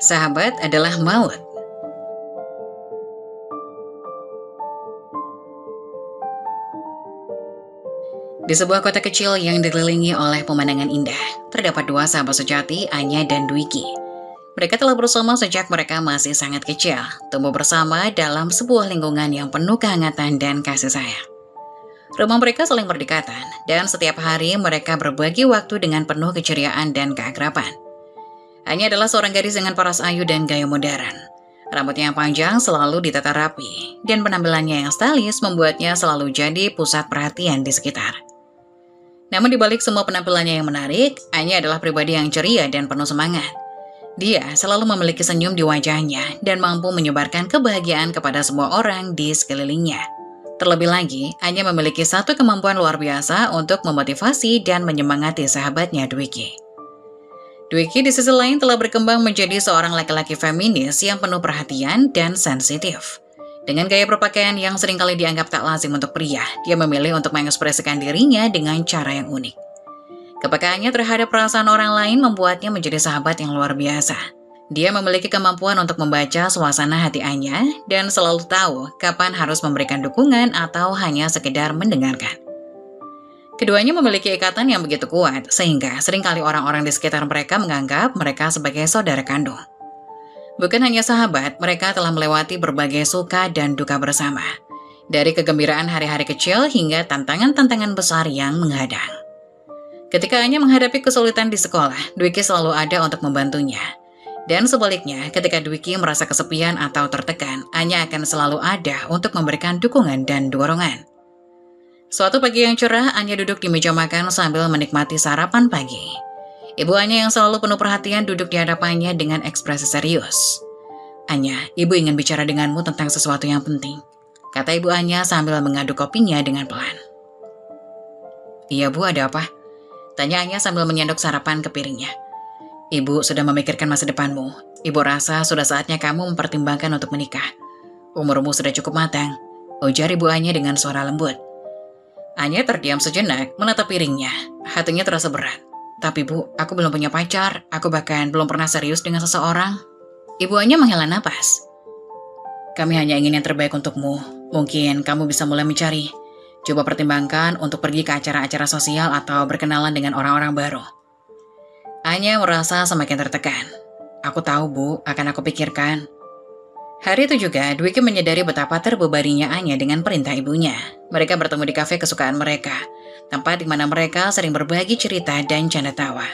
Sahabat adalah maut. Di sebuah kota kecil yang dikelilingi oleh pemandangan indah, terdapat dua sahabat sejati, Anya dan Dwiki. Mereka telah bersama sejak mereka masih sangat kecil, tumbuh bersama dalam sebuah lingkungan yang penuh kehangatan dan kasih sayang. Rumah mereka saling berdekatan, dan setiap hari mereka berbagi waktu dengan penuh keceriaan dan keakraban. Anya adalah seorang gadis dengan paras ayu dan gaya modern. Rambutnya yang panjang selalu ditata rapi, dan penampilannya yang stylish membuatnya selalu jadi pusat perhatian di sekitar. Namun di balik semua penampilannya yang menarik, Anya adalah pribadi yang ceria dan penuh semangat. Dia selalu memiliki senyum di wajahnya dan mampu menyebarkan kebahagiaan kepada semua orang di sekelilingnya. Terlebih lagi, Anya memiliki satu kemampuan luar biasa untuk memotivasi dan menyemangati sahabatnya Dwiki. Dwiki di sisi lain telah berkembang menjadi seorang laki-laki feminis yang penuh perhatian dan sensitif. Dengan gaya berpakaian yang seringkali dianggap tak lazim untuk pria, dia memilih untuk mengekspresikan dirinya dengan cara yang unik. Kepekaannya terhadap perasaan orang lain membuatnya menjadi sahabat yang luar biasa. Dia memiliki kemampuan untuk membaca suasana hati Anya dan selalu tahu kapan harus memberikan dukungan atau hanya sekedar mendengarkan. Keduanya memiliki ikatan yang begitu kuat, sehingga seringkali orang-orang di sekitar mereka menganggap mereka sebagai saudara kandung. Bukan hanya sahabat, mereka telah melewati berbagai suka dan duka bersama. Dari kegembiraan hari-hari kecil hingga tantangan-tantangan besar yang menghadang. Ketika Anya menghadapi kesulitan di sekolah, Dwiki selalu ada untuk membantunya. Dan sebaliknya, ketika Dwiki merasa kesepian atau tertekan, Anya akan selalu ada untuk memberikan dukungan dan dorongan. Suatu pagi yang cerah, Anya duduk di meja makan sambil menikmati sarapan pagi. Ibu Anya yang selalu penuh perhatian duduk di hadapannya dengan ekspresi serius. "Anya, ibu ingin bicara denganmu tentang sesuatu yang penting," kata ibu Anya sambil mengaduk kopinya dengan pelan. "Iya bu, ada apa?" tanya Anya sambil menyendok sarapan ke piringnya. "Ibu sudah memikirkan masa depanmu. Ibu rasa sudah saatnya kamu mempertimbangkan untuk menikah. Umurmu sudah cukup matang," ujar ibu Anya dengan suara lembut. Anya terdiam sejenak menatap piringnya. Hatinya terasa berat. "Tapi bu, aku belum punya pacar. Aku bahkan belum pernah serius dengan seseorang." Ibu Anya menghela napas. "Kami hanya ingin yang terbaik untukmu. Mungkin kamu bisa mulai mencari. Coba pertimbangkan untuk pergi ke acara-acara sosial atau berkenalan dengan orang-orang baru." Anya merasa semakin tertekan. "Aku tahu bu, akan aku pikirkan." Hari itu juga, Dwiki menyadari betapa terbebaninya Anya dengan perintah ibunya. Mereka bertemu di kafe kesukaan mereka, tempat di mana mereka sering berbagi cerita dan canda tawa.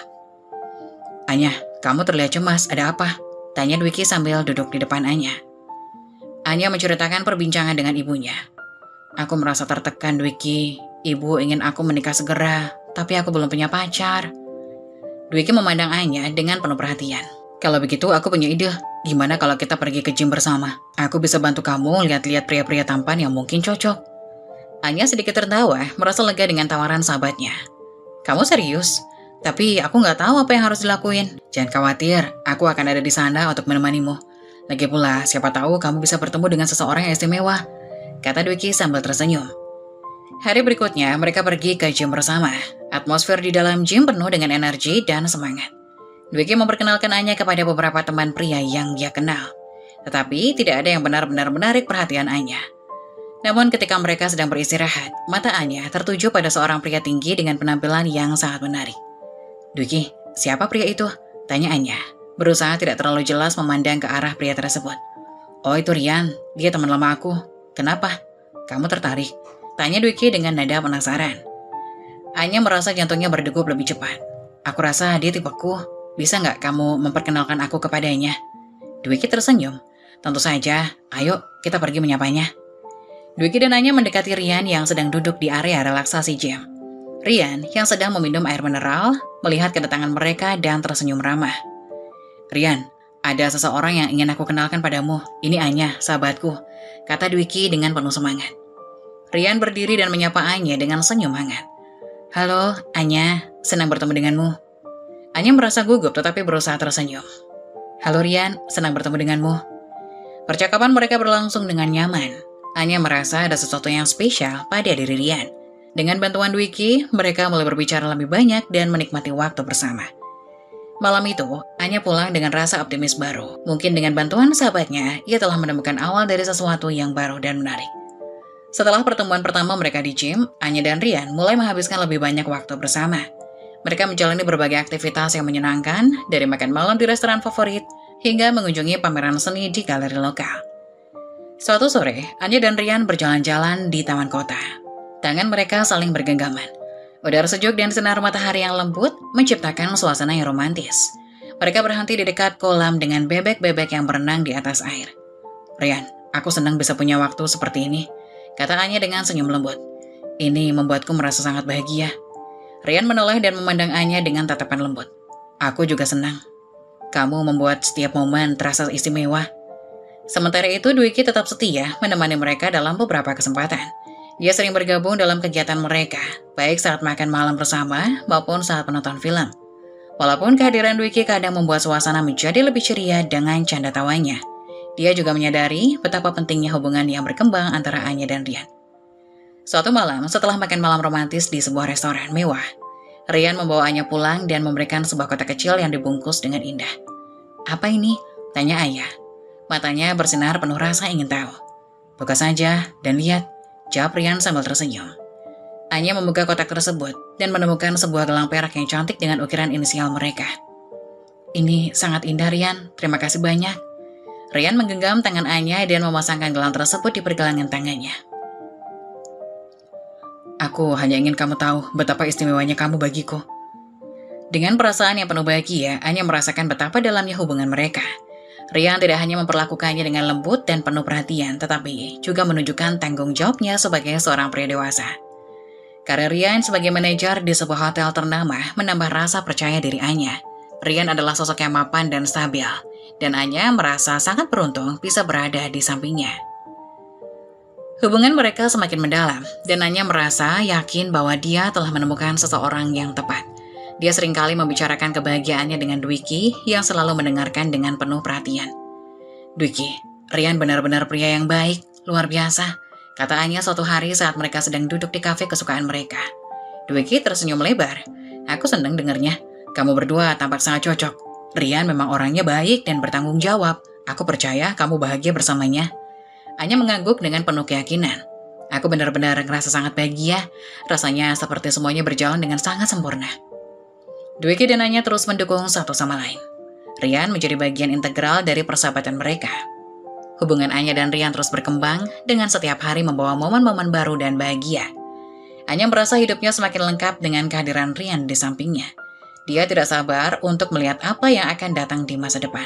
"Anya, kamu terlihat cemas, ada apa?" tanya Dwiki sambil duduk di depan Anya. Anya menceritakan perbincangan dengan ibunya. "Aku merasa tertekan, Dwiki. Ibu ingin aku menikah segera, tapi aku belum punya pacar." Dwiki memandang Anya dengan penuh perhatian. "Kalau begitu aku punya ide. Gimana kalau kita pergi ke gym bersama? Aku bisa bantu kamu lihat-lihat pria-pria tampan yang mungkin cocok." Anya sedikit tertawa, merasa lega dengan tawaran sahabatnya. "Kamu serius? Tapi aku nggak tahu apa yang harus dilakuin." "Jangan khawatir, aku akan ada di sana untuk menemanimu. Lagi pula, siapa tahu kamu bisa bertemu dengan seseorang yang istimewa," kata Dwiki sambil tersenyum. Hari berikutnya, mereka pergi ke gym bersama. Atmosfer di dalam gym penuh dengan energi dan semangat. Dwiki memperkenalkan Anya kepada beberapa teman pria yang dia kenal. Tetapi tidak ada yang benar-benar menarik perhatian Anya. Namun ketika mereka sedang beristirahat, mata Anya tertuju pada seorang pria tinggi dengan penampilan yang sangat menarik. "Dwiki, siapa pria itu?" tanya Anya, berusaha tidak terlalu jelas memandang ke arah pria tersebut. "Oh, itu Rian, dia teman lama aku." "Kenapa? Kamu tertarik?" tanya Dwiki dengan nada penasaran. Anya merasa jantungnya berdegup lebih cepat. "Aku rasa dia tipeku. Bisa nggak kamu memperkenalkan aku kepadanya?" Dwiki tersenyum. "Tentu saja, ayo kita pergi menyapanya." Dwiki dan Anya mendekati Rian yang sedang duduk di area relaksasi gym. Rian yang sedang meminum air mineral, melihat kedatangan mereka dan tersenyum ramah. "Rian, ada seseorang yang ingin aku kenalkan padamu. Ini Anya, sahabatku," kata Dwiki dengan penuh semangat. Rian berdiri dan menyapa Anya dengan senyum hangat. "Halo, Anya, senang bertemu denganmu." Anya merasa gugup tetapi berusaha tersenyum. "Halo Rian, senang bertemu denganmu." Percakapan mereka berlangsung dengan nyaman. Anya merasa ada sesuatu yang spesial pada diri Rian. Dengan bantuan Dwiki, mereka mulai berbicara lebih banyak dan menikmati waktu bersama. Malam itu, Anya pulang dengan rasa optimis baru. Mungkin dengan bantuan sahabatnya, ia telah menemukan awal dari sesuatu yang baru dan menarik. Setelah pertemuan pertama mereka di gym, Anya dan Rian mulai menghabiskan lebih banyak waktu bersama. Mereka menjalani berbagai aktivitas yang menyenangkan, dari makan malam di restoran favorit, hingga mengunjungi pameran seni di galeri lokal. Suatu sore, Anya dan Rian berjalan-jalan di taman kota. Tangan mereka saling bergenggaman. Udara sejuk dan sinar matahari yang lembut menciptakan suasana yang romantis. Mereka berhenti di dekat kolam dengan bebek-bebek yang berenang di atas air. "Rian, aku senang bisa punya waktu seperti ini," kata Anya dengan senyum lembut. "Ini membuatku merasa sangat bahagia." Rian menoleh dan memandang Anya dengan tatapan lembut. "Aku juga senang. Kamu membuat setiap momen terasa istimewa." Sementara itu, Dwiki tetap setia menemani mereka dalam beberapa kesempatan. Dia sering bergabung dalam kegiatan mereka, baik saat makan malam bersama maupun saat menonton film. Walaupun kehadiran Dwiki kadang membuat suasana menjadi lebih ceria dengan canda tawanya, dia juga menyadari betapa pentingnya hubungan yang berkembang antara Anya dan Rian. Suatu malam, setelah makan malam romantis di sebuah restoran mewah, Rian membawa Anya pulang dan memberikan sebuah kotak kecil yang dibungkus dengan indah. "Apa ini?" tanya Anya. Matanya bersinar penuh rasa ingin tahu. "Buka saja dan lihat," jawab Rian sambil tersenyum. Anya membuka kotak tersebut dan menemukan sebuah gelang perak yang cantik dengan ukiran inisial mereka. "Ini sangat indah, Rian. Terima kasih banyak." Rian menggenggam tangan Anya dan memasangkan gelang tersebut di pergelangan tangannya. "Aku hanya ingin kamu tahu betapa istimewanya kamu bagiku." Dengan perasaan yang penuh bahagia, Anya merasakan betapa dalamnya hubungan mereka. Rian tidak hanya memperlakukannya dengan lembut dan penuh perhatian, tetapi juga menunjukkan tanggung jawabnya sebagai seorang pria dewasa. Karir Rian sebagai manajer di sebuah hotel ternama menambah rasa percaya diri Anya. Rian adalah sosok yang mapan dan stabil, dan Anya merasa sangat beruntung bisa berada di sampingnya. Hubungan mereka semakin mendalam, dan Anya merasa yakin bahwa dia telah menemukan seseorang yang tepat. Dia seringkali membicarakan kebahagiaannya dengan Dwiki yang selalu mendengarkan dengan penuh perhatian. "Dwiki, Rian benar-benar pria yang baik, luar biasa," kata Anya suatu hari saat mereka sedang duduk di kafe kesukaan mereka. Dwiki tersenyum lebar. "Aku senang dengarnya. Kamu berdua tampak sangat cocok. Rian memang orangnya baik dan bertanggung jawab. Aku percaya kamu bahagia bersamanya." Anya mengangguk dengan penuh keyakinan. "Aku benar-benar ngerasa sangat bahagia. Rasanya seperti semuanya berjalan dengan sangat sempurna." Dwiki dan Anya terus mendukung satu sama lain. Rian menjadi bagian integral dari persahabatan mereka. Hubungan Anya dan Rian terus berkembang dengan setiap hari membawa momen-momen baru dan bahagia. Anya merasa hidupnya semakin lengkap dengan kehadiran Rian di sampingnya. Dia tidak sabar untuk melihat apa yang akan datang di masa depan.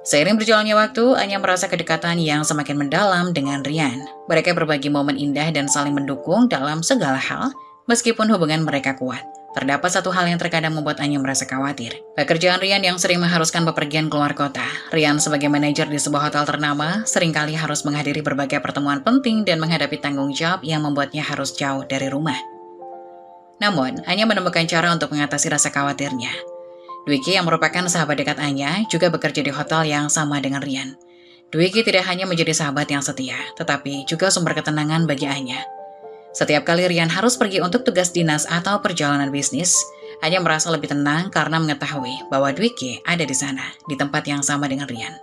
Seiring berjalannya waktu, Anya merasa kedekatan yang semakin mendalam dengan Rian. Mereka berbagi momen indah dan saling mendukung dalam segala hal, meskipun hubungan mereka kuat. Terdapat satu hal yang terkadang membuat Anya merasa khawatir. Pekerjaan Rian yang sering mengharuskan bepergian keluar kota. Rian sebagai manajer di sebuah hotel ternama, seringkali harus menghadiri berbagai pertemuan penting dan menghadapi tanggung jawab yang membuatnya harus jauh dari rumah. Namun, Anya menemukan cara untuk mengatasi rasa khawatirnya. Dwiki yang merupakan sahabat dekat Anya juga bekerja di hotel yang sama dengan Rian. Dwiki tidak hanya menjadi sahabat yang setia, tetapi juga sumber ketenangan bagi Anya. Setiap kali Rian harus pergi untuk tugas dinas atau perjalanan bisnis, Anya merasa lebih tenang karena mengetahui bahwa Dwiki ada di sana, di tempat yang sama dengan Rian.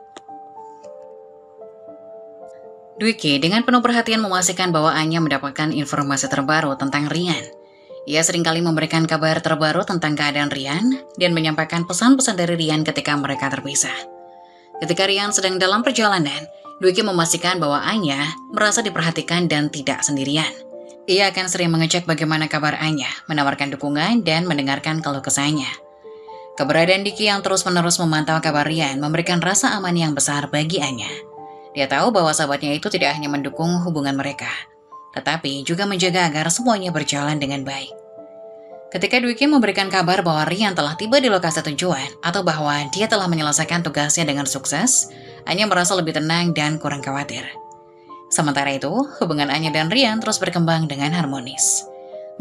Dwiki dengan penuh perhatian memastikan bahwa Anya mendapatkan informasi terbaru tentang Rian. Ia seringkali memberikan kabar terbaru tentang keadaan Rian dan menyampaikan pesan-pesan dari Rian ketika mereka terpisah. Ketika Rian sedang dalam perjalanan, Dwiki memastikan bahwa Anya merasa diperhatikan dan tidak sendirian. Ia akan sering mengecek bagaimana kabar Anya, menawarkan dukungan, dan mendengarkan keluh kesahnya. Keberadaan Dwiki yang terus-menerus memantau kabar Rian memberikan rasa aman yang besar bagi Anya. Dia tahu bahwa sahabatnya itu tidak hanya mendukung hubungan mereka, tetapi juga menjaga agar semuanya berjalan dengan baik. Ketika Dwiki memberikan kabar bahwa Rian telah tiba di lokasi tujuan atau bahwa dia telah menyelesaikan tugasnya dengan sukses, Anya merasa lebih tenang dan kurang khawatir. Sementara itu, hubungan Anya dan Rian terus berkembang dengan harmonis.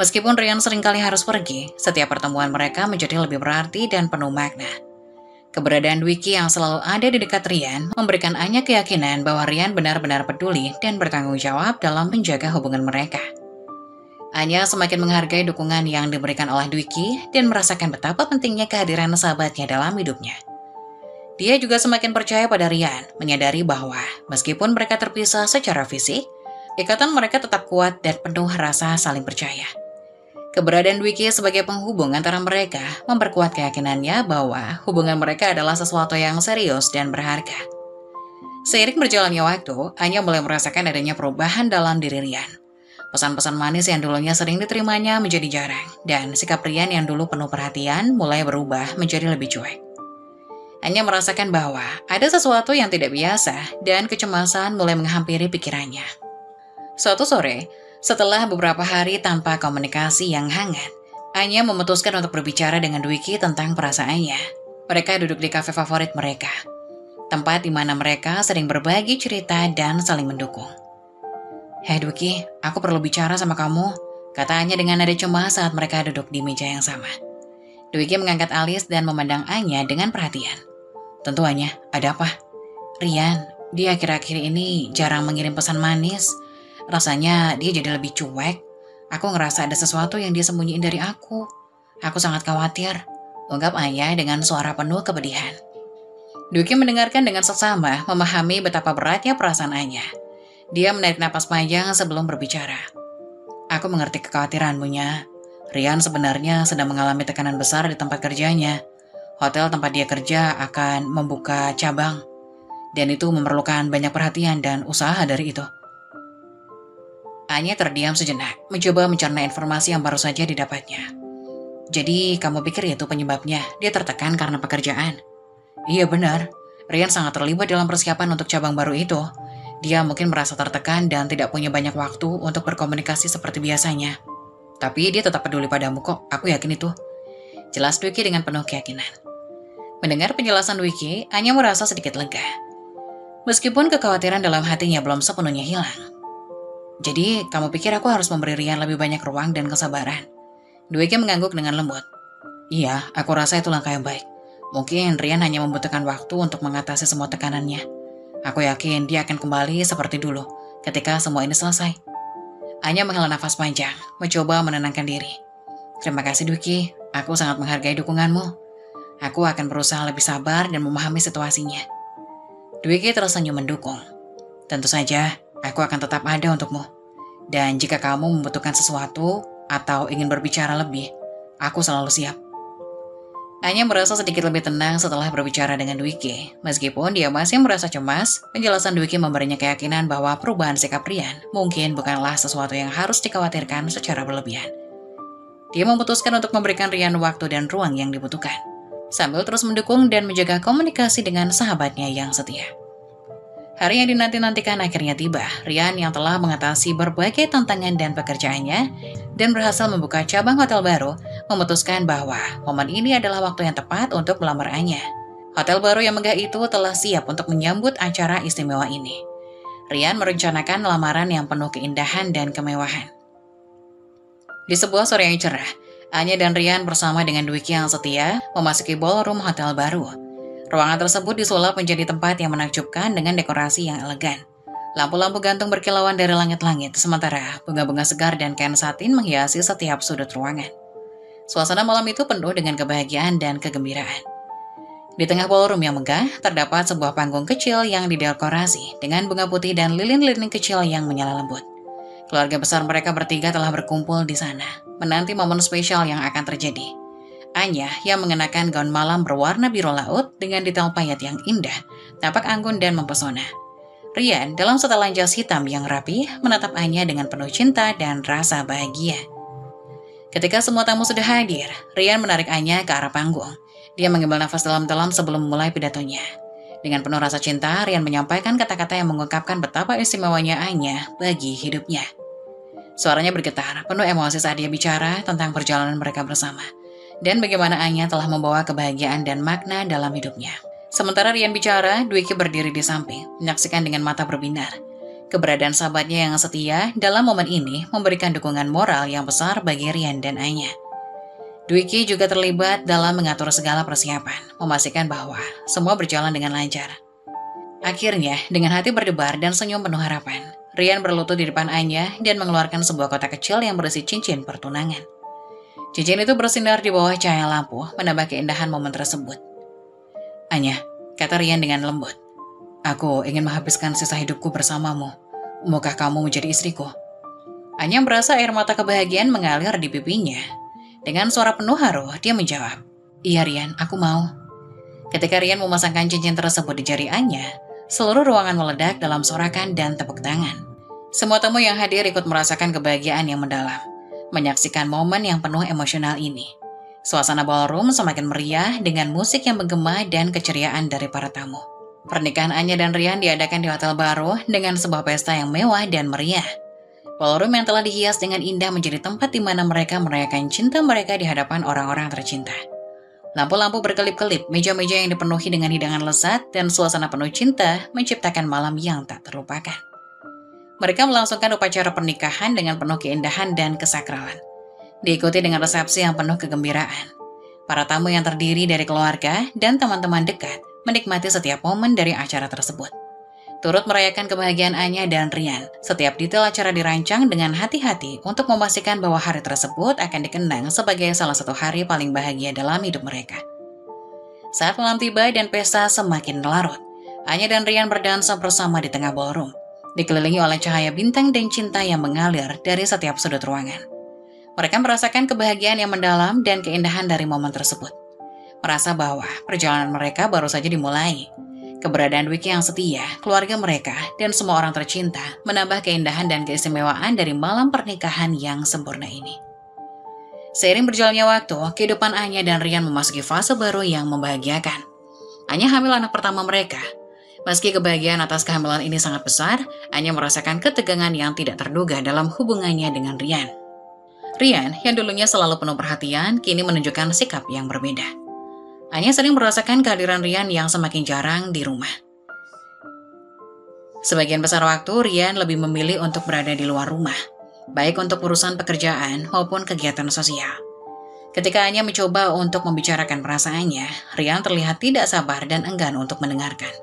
Meskipun Rian seringkali harus pergi, setiap pertemuan mereka menjadi lebih berarti dan penuh makna. Keberadaan Dwiki yang selalu ada di dekat Rian memberikan Anya keyakinan bahwa Rian benar-benar peduli dan bertanggung jawab dalam menjaga hubungan mereka. Anya semakin menghargai dukungan yang diberikan oleh Dwiki dan merasakan betapa pentingnya kehadiran sahabatnya dalam hidupnya. Dia juga semakin percaya pada Rian, menyadari bahwa meskipun mereka terpisah secara fisik, ikatan mereka tetap kuat dan penuh rasa saling percaya. Keberadaan Dwiki sebagai penghubung antara mereka memperkuat keyakinannya bahwa hubungan mereka adalah sesuatu yang serius dan berharga. Seiring berjalannya waktu, Anya mulai merasakan adanya perubahan dalam diri Rian. Pesan-pesan manis yang dulunya sering diterimanya menjadi jarang, dan sikap Rian yang dulu penuh perhatian mulai berubah menjadi lebih cuek. Anya merasakan bahwa ada sesuatu yang tidak biasa dan kecemasan mulai menghampiri pikirannya. Suatu sore, setelah beberapa hari tanpa komunikasi yang hangat, Anya memutuskan untuk berbicara dengan Dwiki tentang perasaannya. Mereka duduk di kafe favorit mereka, tempat di mana mereka sering berbagi cerita dan saling mendukung. "Hei Dwiki, aku perlu bicara sama kamu," kata Anya dengan nada cemas saat mereka duduk di meja yang sama. Dwiki mengangkat alis dan memandang Anya dengan perhatian. "Tentu Anya, ada apa?" "Rian, dia akhir-akhir ini jarang mengirim pesan manis. Rasanya dia jadi lebih cuek. Aku ngerasa ada sesuatu yang dia sembunyiin dari aku. Aku sangat khawatir," ungkap Anya dengan suara penuh kepedihan. Dwiki mendengarkan dengan seksama, memahami betapa beratnya perasaan Anya. Dia menarik napas panjang sebelum berbicara. "Aku mengerti kekhawatiranmu, Nya. Rian sebenarnya sedang mengalami tekanan besar di tempat kerjanya. Hotel tempat dia kerja akan membuka cabang, dan itu memerlukan banyak perhatian dan usaha dari itu." Anya terdiam sejenak, mencoba mencerna informasi yang baru saja didapatnya. "Jadi, kamu pikir itu penyebabnya? Dia tertekan karena pekerjaan?" "Iya benar. Rian sangat terlibat dalam persiapan untuk cabang baru itu. Dia mungkin merasa tertekan dan tidak punya banyak waktu untuk berkomunikasi seperti biasanya. Tapi dia tetap peduli padamu kok, aku yakin itu," jelas Dwiki dengan penuh keyakinan. Mendengar penjelasan Dwiki, Anya merasa sedikit lega. Meskipun kekhawatiran dalam hatinya belum sepenuhnya hilang. "Jadi, kamu pikir aku harus memberi Rian lebih banyak ruang dan kesabaran?" Dwiki mengangguk dengan lembut. "Iya, aku rasa itu langkah yang baik. Mungkin Rian hanya membutuhkan waktu untuk mengatasi semua tekanannya. Aku yakin dia akan kembali seperti dulu ketika semua ini selesai." Anya menghela nafas panjang, mencoba menenangkan diri. "Terima kasih Dwiki, aku sangat menghargai dukunganmu. Aku akan berusaha lebih sabar dan memahami situasinya." Dwiki tersenyum mendukung. "Tentu saja, aku akan tetap ada untukmu. Dan jika kamu membutuhkan sesuatu atau ingin berbicara lebih, aku selalu siap." Anya merasa sedikit lebih tenang setelah berbicara dengan Dwiki. Meskipun dia masih merasa cemas, penjelasan Dwiki memberinya keyakinan bahwa perubahan sikap Rian mungkin bukanlah sesuatu yang harus dikhawatirkan secara berlebihan. Dia memutuskan untuk memberikan Rian waktu dan ruang yang dibutuhkan, sambil terus mendukung dan menjaga komunikasi dengan sahabatnya yang setia. Hari yang dinanti-nantikan akhirnya tiba. Rian yang telah mengatasi berbagai tantangan dan pekerjaannya dan berhasil membuka cabang hotel baru, memutuskan bahwa momen ini adalah waktu yang tepat untuk melamar Anya. Hotel baru yang megah itu telah siap untuk menyambut acara istimewa ini. Rian merencanakan lamaran yang penuh keindahan dan kemewahan. Di sebuah sore yang cerah, Anya dan Rian bersama dengan Dwiki yang setia memasuki ballroom hotel baru. Ruangan tersebut disulap menjadi tempat yang menakjubkan dengan dekorasi yang elegan. Lampu-lampu gantung berkilauan dari langit-langit, sementara bunga-bunga segar dan kain satin menghiasi setiap sudut ruangan. Suasana malam itu penuh dengan kebahagiaan dan kegembiraan. Di tengah ballroom yang megah, terdapat sebuah panggung kecil yang didekorasi dengan bunga putih dan lilin-lilin kecil yang menyala lembut. Keluarga besar mereka bertiga telah berkumpul di sana, menanti momen spesial yang akan terjadi. Anya yang mengenakan gaun malam berwarna biru laut dengan detail payet yang indah, tampak anggun dan mempesona. Rian dalam setelan jas hitam yang rapi menatap Anya dengan penuh cinta dan rasa bahagia. Ketika semua tamu sudah hadir, Rian menarik Anya ke arah panggung. Dia mengambil nafas dalam-dalam sebelum memulai pidatonya. Dengan penuh rasa cinta, Rian menyampaikan kata-kata yang mengungkapkan betapa istimewanya Anya bagi hidupnya. Suaranya bergetar, penuh emosi saat dia bicara tentang perjalanan mereka bersama, dan bagaimana Anya telah membawa kebahagiaan dan makna dalam hidupnya. Sementara Rian bicara, Dwiki berdiri di samping, menyaksikan dengan mata berbinar. Keberadaan sahabatnya yang setia dalam momen ini memberikan dukungan moral yang besar bagi Rian dan Anya. Dwiki juga terlibat dalam mengatur segala persiapan, memastikan bahwa semua berjalan dengan lancar. Akhirnya, dengan hati berdebar dan senyum penuh harapan, Rian berlutut di depan Anya dan mengeluarkan sebuah kotak kecil yang berisi cincin pertunangan. Cincin itu bersinar di bawah cahaya lampu, menambah keindahan momen tersebut. Anya, kata Rian dengan lembut, aku ingin menghabiskan sisa hidupku bersamamu. Maukah kamu menjadi istriku? Anya merasa air mata kebahagiaan mengalir di pipinya. Dengan suara penuh haru, dia menjawab, iya Rian, aku mau. Ketika Rian memasangkan cincin tersebut di jari Anya, seluruh ruangan meledak dalam sorakan dan tepuk tangan. Semua tamu yang hadir ikut merasakan kebahagiaan yang mendalam, menyaksikan momen yang penuh emosional ini. Suasana ballroom semakin meriah dengan musik yang menggema dan keceriaan dari para tamu. Pernikahan Anya dan Rian diadakan di hotel baru dengan sebuah pesta yang mewah dan meriah. Ballroom yang telah dihias dengan indah menjadi tempat di mana mereka merayakan cinta mereka di hadapan orang-orang tercinta. Lampu-lampu berkelip-kelip, meja-meja yang dipenuhi dengan hidangan lezat, dan suasana penuh cinta menciptakan malam yang tak terlupakan. Mereka melangsungkan upacara pernikahan dengan penuh keindahan dan kesakralan. Diikuti dengan resepsi yang penuh kegembiraan. Para tamu yang terdiri dari keluarga dan teman-teman dekat menikmati setiap momen dari acara tersebut. Turut merayakan kebahagiaan Anya dan Rian, setiap detail acara dirancang dengan hati-hati untuk memastikan bahwa hari tersebut akan dikenang sebagai salah satu hari paling bahagia dalam hidup mereka. Saat malam tiba dan pesta semakin larut, Anya dan Rian berdansa bersama di tengah ballroom, dikelilingi oleh cahaya bintang dan cinta yang mengalir dari setiap sudut ruangan. Mereka merasakan kebahagiaan yang mendalam dan keindahan dari momen tersebut. Merasa bahwa perjalanan mereka baru saja dimulai. Keberadaan Dwiki yang setia, keluarga mereka, dan semua orang tercinta menambah keindahan dan keistimewaan dari malam pernikahan yang sempurna ini. Seiring berjalannya waktu, kehidupan Anya dan Rian memasuki fase baru yang membahagiakan. Anya hamil anak pertama mereka. Meski kebahagiaan atas kehamilan ini sangat besar, Anya merasakan ketegangan yang tidak terduga dalam hubungannya dengan Rian. Rian, yang dulunya selalu penuh perhatian, kini menunjukkan sikap yang berbeda. Anya sering merasakan kehadiran Rian yang semakin jarang di rumah. Sebagian besar waktu, Rian lebih memilih untuk berada di luar rumah, baik untuk urusan pekerjaan maupun kegiatan sosial. Ketika Anya mencoba untuk membicarakan perasaannya, Rian terlihat tidak sabar dan enggan untuk mendengarkan.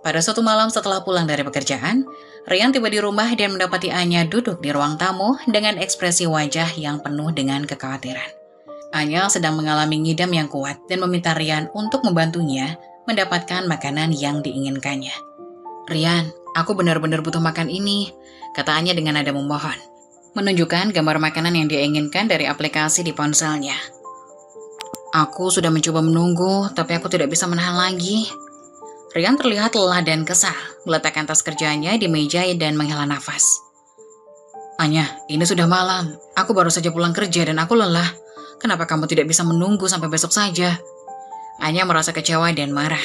Pada suatu malam setelah pulang dari pekerjaan, Rian tiba di rumah dan mendapati Anya duduk di ruang tamu dengan ekspresi wajah yang penuh dengan kekhawatiran. Anya sedang mengalami ngidam yang kuat dan meminta Rian untuk membantunya mendapatkan makanan yang diinginkannya. Rian, aku benar-benar butuh makan ini, kata Anya dengan nada memohon, menunjukkan gambar makanan yang dia inginkan dari aplikasi di ponselnya. Aku sudah mencoba menunggu, tapi aku tidak bisa menahan lagi. Rian terlihat lelah dan kesal, meletakkan tas kerjanya di meja dan menghela nafas. Anya, ini sudah malam. Aku baru saja pulang kerja dan aku lelah. Kenapa kamu tidak bisa menunggu sampai besok saja? Anya merasa kecewa dan marah.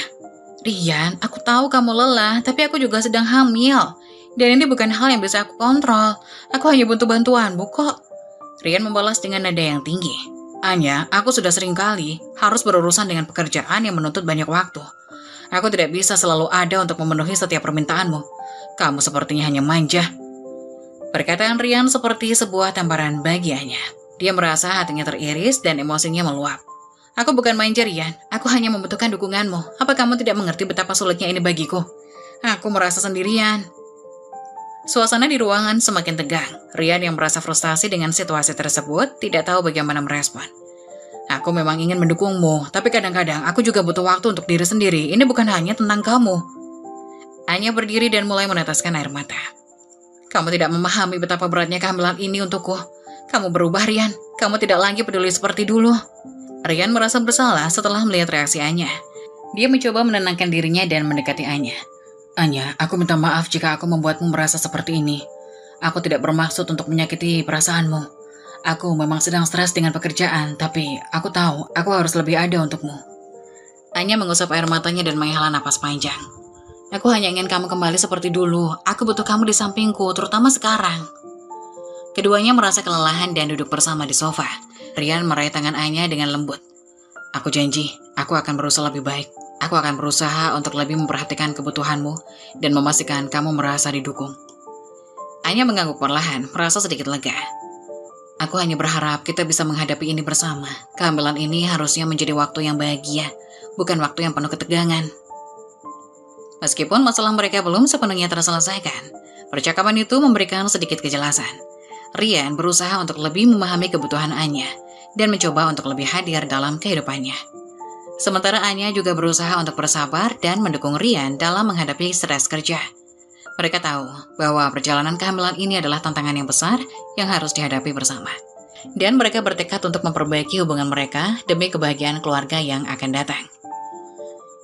Rian, aku tahu kamu lelah, tapi aku juga sedang hamil. Dan ini bukan hal yang bisa aku kontrol. Aku hanya butuh bantuanmu kok. Rian membalas dengan nada yang tinggi. Anya, aku sudah sering kali harus berurusan dengan pekerjaan yang menuntut banyak waktu. Aku tidak bisa selalu ada untuk memenuhi setiap permintaanmu. Kamu sepertinya hanya manja. Perkataan Rian seperti sebuah tamparan bagi Anya. Dia merasa hatinya teriris dan emosinya meluap. Aku bukan manja, Rian. Aku hanya membutuhkan dukunganmu. Apa kamu tidak mengerti betapa sulitnya ini bagiku? Aku merasa sendirian. Suasana di ruangan semakin tegang. Rian yang merasa frustasi dengan situasi tersebut tidak tahu bagaimana merespon. Aku memang ingin mendukungmu, tapi kadang-kadang aku juga butuh waktu untuk diri sendiri. Ini bukan hanya tentang kamu. Anya berdiri dan mulai meneteskan air mata. Kamu tidak memahami betapa beratnya kehamilan ini untukku. Kamu berubah, Rian. Kamu tidak lagi peduli seperti dulu. Rian merasa bersalah setelah melihat reaksi Anya. Dia mencoba menenangkan dirinya dan mendekati Anya. Anya, aku minta maaf jika aku membuatmu merasa seperti ini. Aku tidak bermaksud untuk menyakiti perasaanmu. Aku memang sedang stres dengan pekerjaan, tapi aku tahu aku harus lebih ada untukmu. Anya mengusap air matanya dan menghela napas panjang. Aku hanya ingin kamu kembali seperti dulu. Aku butuh kamu di sampingku, terutama sekarang. Keduanya merasa kelelahan dan duduk bersama di sofa. Rian meraih tangan Anya dengan lembut. Aku janji, aku akan berusaha lebih baik. Aku akan berusaha untuk lebih memperhatikan kebutuhanmu dan memastikan kamu merasa didukung. Anya mengangguk perlahan, merasa sedikit lega. Aku hanya berharap kita bisa menghadapi ini bersama. Kehamilan ini harusnya menjadi waktu yang bahagia, bukan waktu yang penuh ketegangan. Meskipun masalah mereka belum sepenuhnya terselesaikan, Percakapan itu memberikan sedikit kejelasan. Rian berusaha untuk lebih memahami kebutuhan Anya dan mencoba untuk lebih hadir dalam kehidupannya. Sementara Anya juga berusaha untuk bersabar dan mendukung Rian dalam menghadapi stres kerja. Mereka tahu bahwa perjalanan kehamilan ini adalah tantangan yang besar yang harus dihadapi bersama. Dan mereka bertekad untuk memperbaiki hubungan mereka demi kebahagiaan keluarga yang akan datang.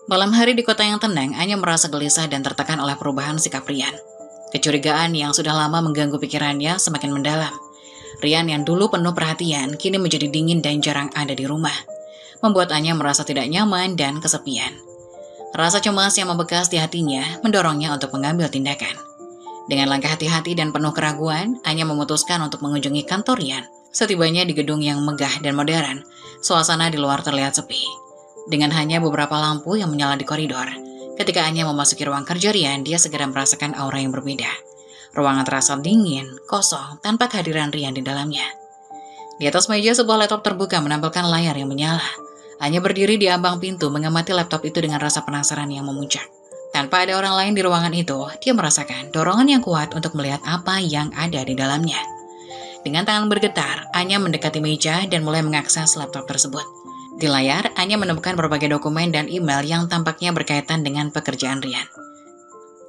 Malam hari di kota yang tenang, Anya merasa gelisah dan tertekan oleh perubahan sikap Rian. Kecurigaan yang sudah lama mengganggu pikirannya semakin mendalam. Rian yang dulu penuh perhatian, kini menjadi dingin dan jarang ada di rumah. Membuat Anya merasa tidak nyaman dan kesepian. Rasa cemas yang membekas di hatinya mendorongnya untuk mengambil tindakan. Dengan langkah hati-hati dan penuh keraguan, Anya memutuskan untuk mengunjungi kantor Rian. Setibanya di gedung yang megah dan modern, suasana di luar terlihat sepi. Dengan hanya beberapa lampu yang menyala di koridor, ketika Anya memasuki ruang kerja Rian, dia segera merasakan aura yang berbeda. Ruangan terasa dingin, kosong, tanpa kehadiran Rian di dalamnya. Di atas meja sebuah laptop terbuka menampilkan layar yang menyala. Anya berdiri di ambang pintu mengamati laptop itu dengan rasa penasaran yang memuncak. Tanpa ada orang lain di ruangan itu, dia merasakan dorongan yang kuat untuk melihat apa yang ada di dalamnya. Dengan tangan bergetar, Anya mendekati meja dan mulai mengakses laptop tersebut. Di layar, Anya menemukan berbagai dokumen dan email yang tampaknya berkaitan dengan pekerjaan Rian.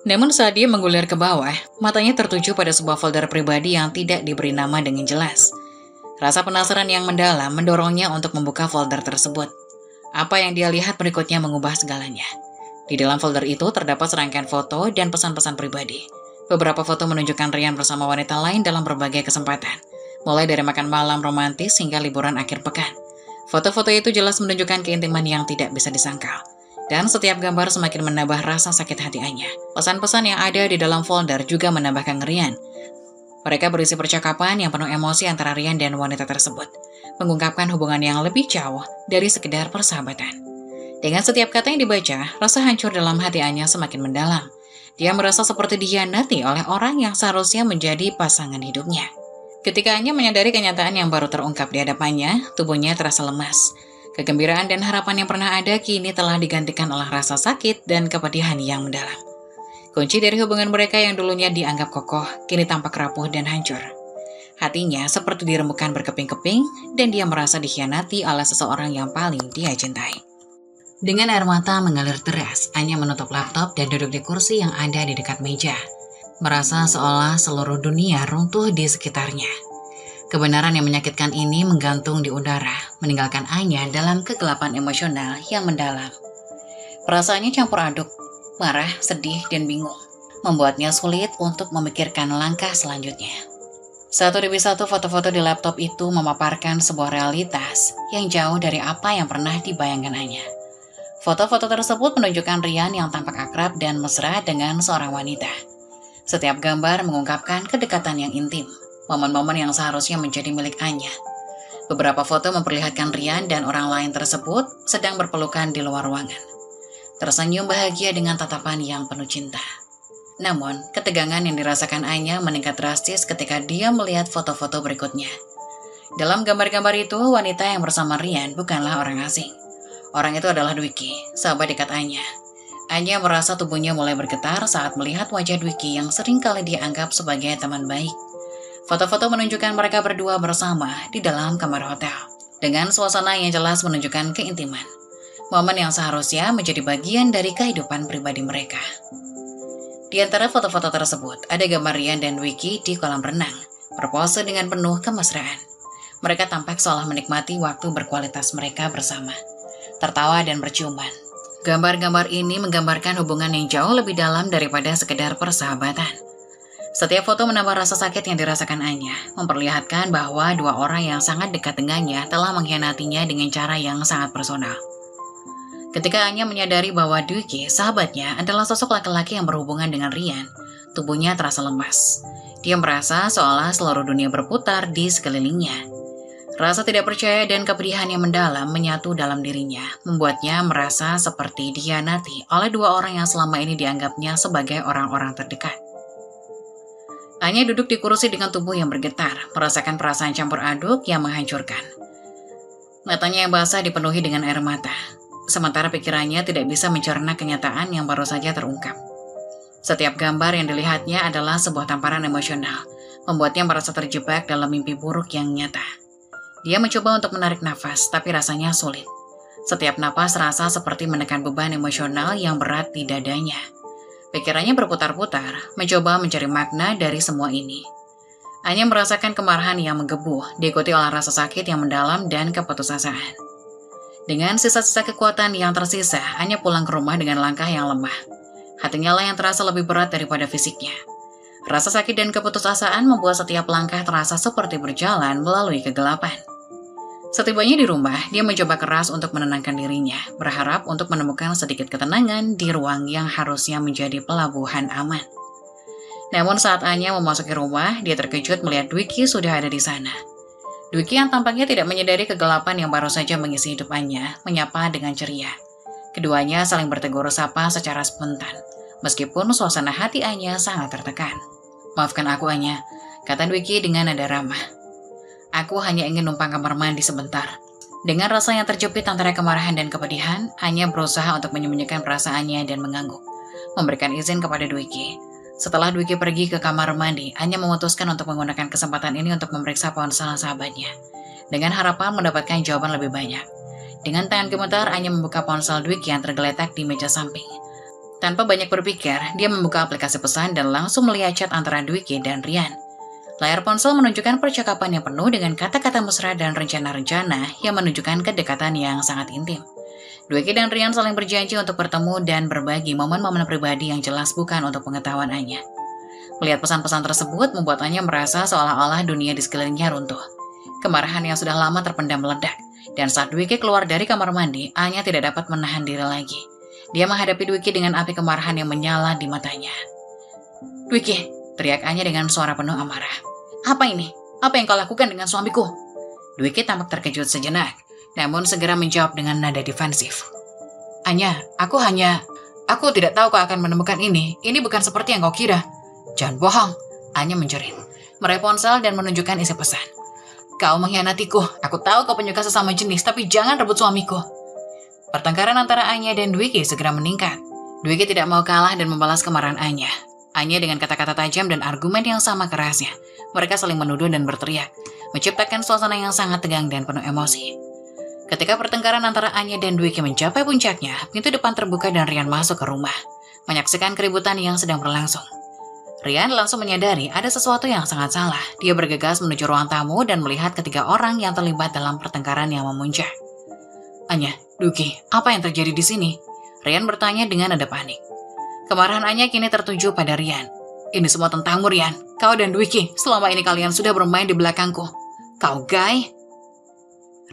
Namun saat dia menggulir ke bawah, matanya tertuju pada sebuah folder pribadi yang tidak diberi nama dengan jelas. Rasa penasaran yang mendalam mendorongnya untuk membuka folder tersebut. Apa yang dia lihat berikutnya mengubah segalanya. Di dalam folder itu terdapat serangkaian foto dan pesan-pesan pribadi. Beberapa foto menunjukkan Rian bersama wanita lain dalam berbagai kesempatan, mulai dari makan malam romantis hingga liburan akhir pekan. Foto-foto itu jelas menunjukkan keintiman yang tidak bisa disangkal. Dan setiap gambar semakin menambah rasa sakit hati Anya. Pesan-pesan yang ada di dalam folder juga menambah kengerian. Mereka berisi percakapan yang penuh emosi antara Rian dan wanita tersebut, mengungkapkan hubungan yang lebih jauh dari sekedar persahabatan. Dengan setiap kata yang dibaca, rasa hancur dalam hati Anya semakin mendalam. Dia merasa seperti dikhianati oleh orang yang seharusnya menjadi pasangan hidupnya. Ketika Anya menyadari kenyataan yang baru terungkap di hadapannya, tubuhnya terasa lemas. Kegembiraan dan harapan yang pernah ada kini telah digantikan oleh rasa sakit dan kepedihan yang mendalam. Kunci dari hubungan mereka yang dulunya dianggap kokoh, kini tampak rapuh dan hancur. Hatinya seperti dirembukan berkeping-keping, dan dia merasa dikhianati oleh seseorang yang paling dia cintai. Dengan air mata mengalir deras, Anya menutup laptop dan duduk di kursi yang ada di dekat meja. Merasa seolah seluruh dunia runtuh di sekitarnya. Kebenaran yang menyakitkan ini menggantung di udara, meninggalkan Anya dalam kegelapan emosional yang mendalam. Perasaannya campur aduk, marah, sedih, dan bingung, membuatnya sulit untuk memikirkan langkah selanjutnya. Satu demi satu foto-foto di laptop itu memaparkan sebuah realitas yang jauh dari apa yang pernah dibayangkan Anya. Foto-foto tersebut menunjukkan Rian yang tampak akrab dan mesra dengan seorang wanita. Setiap gambar mengungkapkan kedekatan yang intim, momen-momen yang seharusnya menjadi milik Anya. Beberapa foto memperlihatkan Rian dan orang lain tersebut sedang berpelukan di luar ruangan, tersenyum bahagia dengan tatapan yang penuh cinta. Namun, ketegangan yang dirasakan Anya meningkat drastis ketika dia melihat foto-foto berikutnya. Dalam gambar-gambar itu, wanita yang bersama Rian bukanlah orang asing. Orang itu adalah Dwiki, sahabat dekat Anya. Anya merasa tubuhnya mulai bergetar saat melihat wajah Dwiki yang seringkali dianggap sebagai teman baik. Foto-foto menunjukkan mereka berdua bersama di dalam kamar hotel, dengan suasana yang jelas menunjukkan keintiman. Momen yang seharusnya menjadi bagian dari kehidupan pribadi mereka. Di antara foto-foto tersebut, ada gambar Rian dan Dwiki di kolam renang, berpose dengan penuh kemesraan. Mereka tampak seolah menikmati waktu berkualitas mereka bersama, tertawa dan berciuman. Gambar-gambar ini menggambarkan hubungan yang jauh lebih dalam daripada sekedar persahabatan. Setiap foto menambah rasa sakit yang dirasakan Anya, memperlihatkan bahwa dua orang yang sangat dekat dengannya telah mengkhianatinya dengan cara yang sangat personal. Ketika Anya menyadari bahwa Dwiki, sahabatnya, adalah sosok laki-laki yang berhubungan dengan Rian, tubuhnya terasa lemas. Dia merasa seolah seluruh dunia berputar di sekelilingnya. Rasa tidak percaya dan kepedihan yang mendalam menyatu dalam dirinya, membuatnya merasa seperti dikhianati oleh dua orang yang selama ini dianggapnya sebagai orang-orang terdekat. Anya duduk di kursi dengan tubuh yang bergetar, merasakan perasaan campur aduk yang menghancurkan. Matanya yang basah dipenuhi dengan air mata, sementara pikirannya tidak bisa mencerna kenyataan yang baru saja terungkap. Setiap gambar yang dilihatnya adalah sebuah tamparan emosional, membuatnya merasa terjebak dalam mimpi buruk yang nyata. Dia mencoba untuk menarik nafas, tapi rasanya sulit. Setiap napas terasa seperti menekan beban emosional yang berat di dadanya. Pikirannya berputar-putar, mencoba mencari makna dari semua ini. Anya merasakan kemarahan yang menggebu, diikuti oleh rasa sakit yang mendalam dan keputusasaan. Dengan sisa-sisa kekuatan yang tersisa, Anya pulang ke rumah dengan langkah yang lemah. Hatinya lah yang terasa lebih berat daripada fisiknya. Rasa sakit dan keputusasaan membuat setiap langkah terasa seperti berjalan melalui kegelapan. Setibanya di rumah, dia mencoba keras untuk menenangkan dirinya, berharap untuk menemukan sedikit ketenangan di ruang yang harusnya menjadi pelabuhan aman. Namun saat Anya memasuki rumah, dia terkejut melihat Dwiki sudah ada di sana. Dwiki yang tampaknya tidak menyadari kegelapan yang baru saja mengisi hidup Anya, menyapa dengan ceria. Keduanya saling bertegur sapa secara spontan, meskipun suasana hati Anya sangat tertekan. "Maafkan aku, Anya," kata Dwiki dengan nada ramah. "Aku hanya ingin numpang kamar mandi sebentar." Dengan rasa yang terjepit antara kemarahan dan kepedihan, Anya berusaha untuk menyembunyikan perasaannya dan mengangguk, memberikan izin kepada Dwiki. Setelah Dwiki pergi ke kamar mandi, Anya memutuskan untuk menggunakan kesempatan ini untuk memeriksa ponsel sahabatnya, dengan harapan mendapatkan jawaban lebih banyak. Dengan tangan gemetar, Anya membuka ponsel Dwiki yang tergeletak di meja samping. Tanpa banyak berpikir, dia membuka aplikasi pesan dan langsung melihat chat antara Dwiki dan Rian. Layar ponsel menunjukkan percakapan yang penuh dengan kata-kata mesra dan rencana-rencana yang menunjukkan kedekatan yang sangat intim. Dwiki dan Rian saling berjanji untuk bertemu dan berbagi momen-momen pribadi yang jelas bukan untuk pengetahuan Anya. Melihat pesan-pesan tersebut membuat Anya merasa seolah-olah dunia di sekelilingnya runtuh. Kemarahan yang sudah lama terpendam meledak, dan saat Dwiki keluar dari kamar mandi, Anya tidak dapat menahan diri lagi. Dia menghadapi Dwiki dengan api kemarahan yang menyala di matanya. "Dwiki!" teriak Anya dengan suara penuh amarah. "Apa ini? Apa yang kau lakukan dengan suamiku?" Dwiki tampak terkejut sejenak, namun segera menjawab dengan nada defensif. "Anya, aku tidak tahu kau akan menemukan ini. Ini bukan seperti yang kau kira." "Jangan bohong," Anya menjerit, meraih ponsel dan menunjukkan isi pesan. "Kau mengkhianatiku. Aku tahu kau penyuka sesama jenis, tapi jangan rebut suamiku." Pertengkaran antara Anya dan Dwiki segera meningkat. Dwiki tidak mau kalah dan membalas kemarahan Anya. Anya dengan kata-kata tajam dan argumen yang sama kerasnya. Mereka saling menuduh dan berteriak, menciptakan suasana yang sangat tegang dan penuh emosi. Ketika pertengkaran antara Anya dan Dwiki mencapai puncaknya, pintu depan terbuka dan Rian masuk ke rumah, menyaksikan keributan yang sedang berlangsung. Rian langsung menyadari ada sesuatu yang sangat salah. Dia bergegas menuju ruang tamu dan melihat ketiga orang yang terlibat dalam pertengkaran yang memuncak. "Anya, Dwiki, apa yang terjadi di sini?" Rian bertanya dengan nada panik. Kemarahan Anya kini tertuju pada Rian. "Ini semua tentangmu, Rian. Kau dan Dwiki, selama ini kalian sudah bermain di belakangku. Kau gay."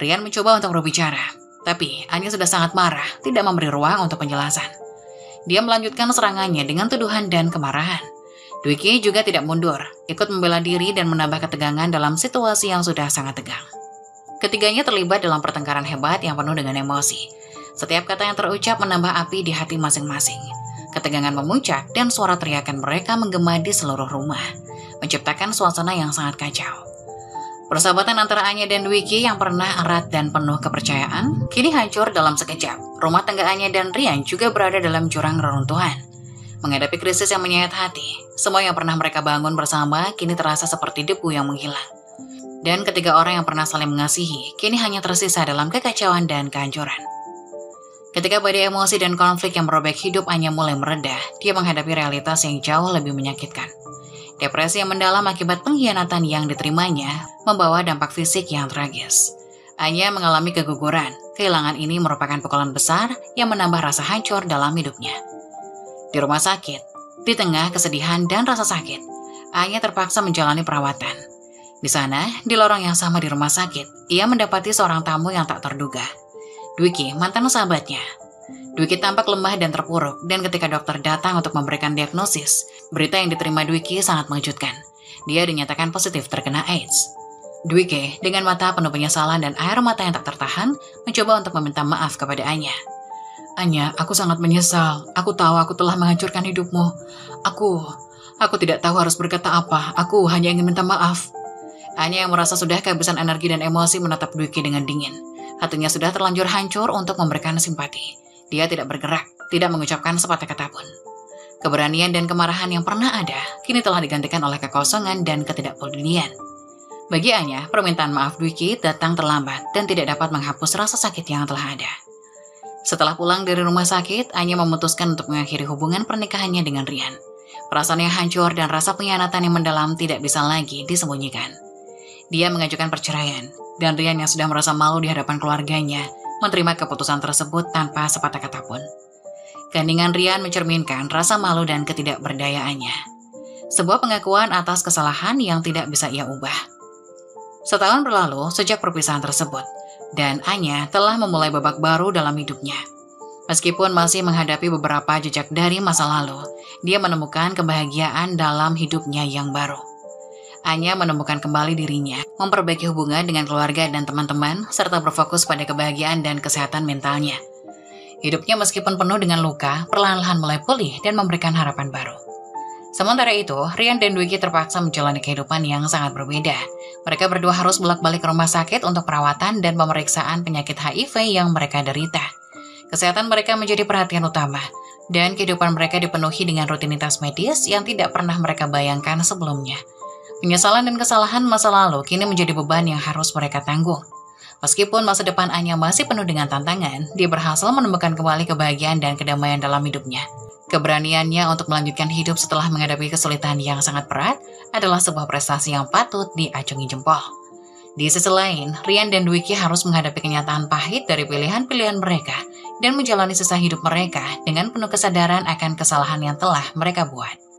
Rian mencoba untuk berbicara, tapi Anya sudah sangat marah, tidak memberi ruang untuk penjelasan. Dia melanjutkan serangannya dengan tuduhan dan kemarahan. Dwiki juga tidak mundur, ikut membela diri dan menambah ketegangan dalam situasi yang sudah sangat tegang. Ketiganya terlibat dalam pertengkaran hebat yang penuh dengan emosi. Setiap kata yang terucap menambah api di hati masing-masing. Ketegangan memuncak dan suara teriakan mereka menggema di seluruh rumah, menciptakan suasana yang sangat kacau. Persahabatan antara Anya dan Dwiki yang pernah erat dan penuh kepercayaan, kini hancur dalam sekejap. Rumah tangga Anya dan Rian juga berada dalam jurang reruntuhan. Menghadapi krisis yang menyayat hati, semua yang pernah mereka bangun bersama kini terasa seperti debu yang menghilang. Dan ketiga orang yang pernah saling mengasihi, kini hanya tersisa dalam kekacauan dan kehancuran. Ketika badai emosi dan konflik yang merobek hidup Anya mulai mereda, dia menghadapi realitas yang jauh lebih menyakitkan. Depresi yang mendalam akibat pengkhianatan yang diterimanya membawa dampak fisik yang tragis. Anya mengalami keguguran. Kehilangan ini merupakan pukulan besar yang menambah rasa hancur dalam hidupnya. Di rumah sakit, di tengah kesedihan dan rasa sakit, Anya terpaksa menjalani perawatan. Di sana, di lorong yang sama di rumah sakit, ia mendapati seorang tamu yang tak terduga. Dwiki, mantan sahabatnya. Dwiki tampak lemah dan terpuruk, dan ketika dokter datang untuk memberikan diagnosis, berita yang diterima Dwiki sangat mengejutkan. Dia dinyatakan positif terkena AIDS. Dwiki, dengan mata penuh penyesalan dan air mata yang tak tertahan, mencoba untuk meminta maaf kepada Anya. "Anya, aku sangat menyesal. Aku tahu aku telah menghancurkan hidupmu. Aku tidak tahu harus berkata apa. Aku hanya ingin minta maaf." Anya yang merasa sudah kehabisan energi dan emosi menatap Dwiki dengan dingin. Hatinya sudah terlanjur hancur untuk memberikan simpati. Dia tidak bergerak, tidak mengucapkan sepatah kata pun. Keberanian dan kemarahan yang pernah ada, kini telah digantikan oleh kekosongan dan ketidakpedulian. Bagi Anya, permintaan maaf Dwiki datang terlambat dan tidak dapat menghapus rasa sakit yang telah ada. Setelah pulang dari rumah sakit, Anya memutuskan untuk mengakhiri hubungan pernikahannya dengan Rian. Perasaan yang hancur dan rasa pengkhianatan yang mendalam tidak bisa lagi disembunyikan. Dia mengajukan perceraian, dan Rian yang sudah merasa malu di hadapan keluarganya, menerima keputusan tersebut tanpa sepatah kata pun. Keheningan Rian mencerminkan rasa malu dan ketidakberdayaannya. Sebuah pengakuan atas kesalahan yang tidak bisa ia ubah. Setahun berlalu sejak perpisahan tersebut, dan Anya telah memulai babak baru dalam hidupnya. Meskipun masih menghadapi beberapa jejak dari masa lalu, dia menemukan kebahagiaan dalam hidupnya yang baru. Anya menemukan kembali dirinya, memperbaiki hubungan dengan keluarga dan teman-teman, serta berfokus pada kebahagiaan dan kesehatan mentalnya. Hidupnya meskipun penuh dengan luka, perlahan-lahan mulai pulih dan memberikan harapan baru. Sementara itu, Rian dan Dwiki terpaksa menjalani kehidupan yang sangat berbeda. Mereka berdua harus bolak-balik ke rumah sakit untuk perawatan dan pemeriksaan penyakit HIV yang mereka derita. Kesehatan mereka menjadi perhatian utama, dan kehidupan mereka dipenuhi dengan rutinitas medis yang tidak pernah mereka bayangkan sebelumnya. Penyesalan dan kesalahan masa lalu kini menjadi beban yang harus mereka tanggung. Meskipun masa depan Anya masih penuh dengan tantangan, dia berhasil menemukan kembali kebahagiaan dan kedamaian dalam hidupnya. Keberaniannya untuk melanjutkan hidup setelah menghadapi kesulitan yang sangat berat adalah sebuah prestasi yang patut diacungi jempol. Di sisi lain, Rian dan Dwiki harus menghadapi kenyataan pahit dari pilihan-pilihan mereka dan menjalani sisa hidup mereka dengan penuh kesadaran akan kesalahan yang telah mereka buat.